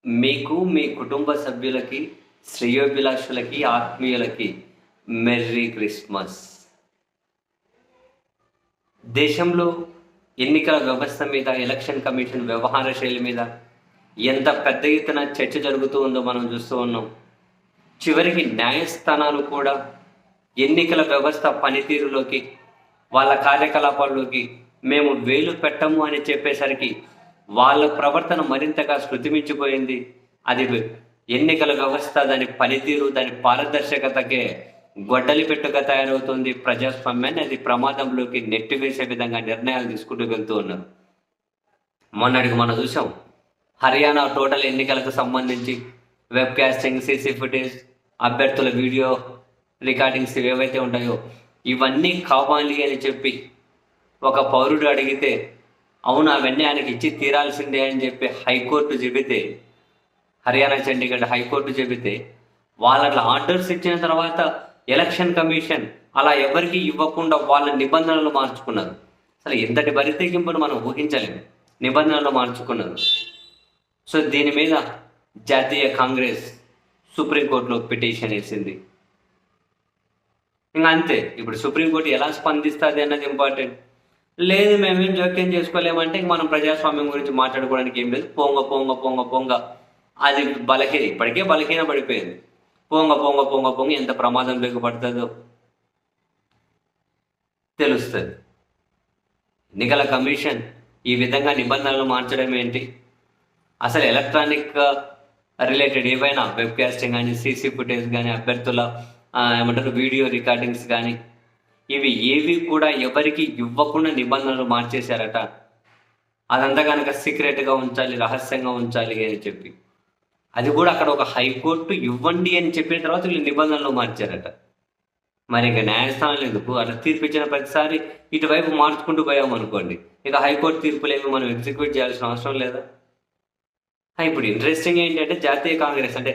మీకు, మీ కుటుంబ సభ్యులకి, శ్రేయోభిలాషులకి, ఆత్మీయులకి మెర్రీ క్రిస్మస్. దేశంలో ఎన్నికల వ్యవస్థ మీద, ఎలక్షన్ కమిషన్ వ్యవహార శైలి మీద ఎంత పెద్ద ఎత్తున చర్చ జరుగుతూ ఉందో మనం చూస్తూ ఉన్నాం. చివరికి న్యాయస్థానాలు కూడా ఎన్నికల వ్యవస్థ పనితీరులోకి, వాళ్ళ కార్యకలాపాల్లోకి మేము వేలు పెట్టము అని చెప్పేసరికి వాళ్ళ ప్రవర్తన మరింతగా శృతిమించిపోయింది. అది ఎన్నికల వ్యవస్థ, దాని పనితీరు, దాని పారదర్శకతకే గొడ్డలి పెట్టుగా తయారవుతుంది. ప్రజాస్వామ్యాన్ని అది ప్రమాదంలోకి నెట్టివేసే విధంగా నిర్ణయాలు తీసుకుంటూ వెళ్తూ ఉన్నారు. మొన్నటికి మనం చూసాం, హర్యానా టోటల్ ఎన్నికలకు సంబంధించి వెబ్ కాస్టింగ్, సీసీ ఫుటేజ్, అభ్యర్థుల వీడియో రికార్డింగ్స్ ఏవైతే ఉంటాయో ఇవన్నీ కావాలి అని చెప్పి ఒక పౌరుడు అడిగితే అవును అవన్నీ ఆయనకి ఇచ్చి తీరాల్సిందే అని చెప్పి హైకోర్టు చెబితే, హర్యానా చండీగఢ్ హైకోర్టు చెబితే వాళ్ళ ఆర్డర్స్ ఇచ్చిన తర్వాత ఎలక్షన్ కమిషన్ అలా ఎవరికి ఇవ్వకుండా వాళ్ళ నిబంధనలు మార్చుకున్నారు. అసలు ఎంతటి బరితెగింపును మనం ఊహించలేము. నిబంధనలు మార్చుకున్నారు. సో దీని మీద జాతీయ కాంగ్రెస్ సుప్రీంకోర్టులో పిటిషన్ వేసింది. ఇంకా అంతే. ఇప్పుడు సుప్రీంకోర్టు ఎలా స్పందిస్తుంది అన్నది ఇంపార్టెంట్. లేదు మేమేం జోక్యం చేసుకోలేమంటే మనం ప్రజాస్వామ్యం గురించి మాట్లాడుకోవడానికి ఏం లేదు, పొంగ పొంగ పొంగ పొంగ అది ఇప్పటికే బలహీన పడిపోయింది. పొంగ పొంగ పొంగ పొంగ ఎంత ప్రమాదం పడుతుందో తెలుస్తుంది. ఎన్నికల కమిషన్ ఈ విధంగా నిబంధనలు మార్చడం ఏంటి? అసలు ఎలక్ట్రానిక్ రిలేటెడ్ ఏవైనా వెబ్ కాస్టింగ్ కానీ, సీసీ ఫుటేజ్ కానీ, అభ్యర్థుల వీడియో రికార్డింగ్స్ కానీ ఇవి ఏవి కూడా ఎవరికి ఇవ్వకుండా నిబంధనలు మార్చేశారట. అదంతా కనుక సీక్రెట్గా ఉంచాలి, రహస్యంగా ఉంచాలి అని చెప్పి, అది కూడా అక్కడ ఒక హైకోర్టు ఇవ్వండి అని చెప్పిన తర్వాత వీళ్ళు నిబంధనలు మార్చారట. మరి ఇక న్యాయస్థానాలు ఎందుకు? అట్లా తీర్పు ఇచ్చిన ప్రతిసారి ఇటువైపు మార్చుకుంటూ పోయామనుకోండి, ఇక హైకోర్టు తీర్పులేమి మనం ఎగ్జిక్యూట్ చేయాల్సిన అవసరం లేదా? ఇప్పుడు ఇంట్రెస్టింగ్ ఏంటంటే జాతీయ కాంగ్రెస్ అంటే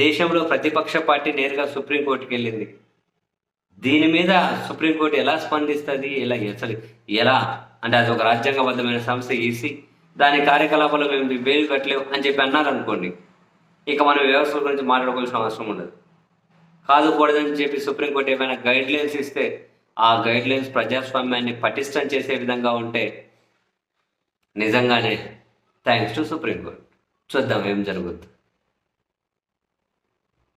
దేశంలో ప్రతిపక్ష పార్టీ నేరుగా సుప్రీంకోర్టుకి వెళ్ళింది. దీని మీద సుప్రీంకోర్టు ఎలా స్పందిస్తుంది? ఎలా అంటే అది ఒక రాజ్యాంగబద్ధమైన సంస్థ ఈసీ, దాని కార్యకలాపాలు మేము వేలు కట్టలేవు అని చెప్పి అన్నారనుకోండి, ఇక మనం వ్యవస్థ గురించి మాట్లాడుకోవాల్సిన అవసరం ఉండదు. కాదుకూడదని చెప్పి సుప్రీంకోర్టు ఏమైనా గైడ్లైన్స్ ఇస్తే ఆ గైడ్లైన్స్ ప్రజాస్వామ్యాన్ని పటిష్టం చేసే విధంగా ఉంటే నిజంగానే థ్యాంక్స్ టు సుప్రీంకోర్టు. చూద్దాం ఏం జరుగుతుంది.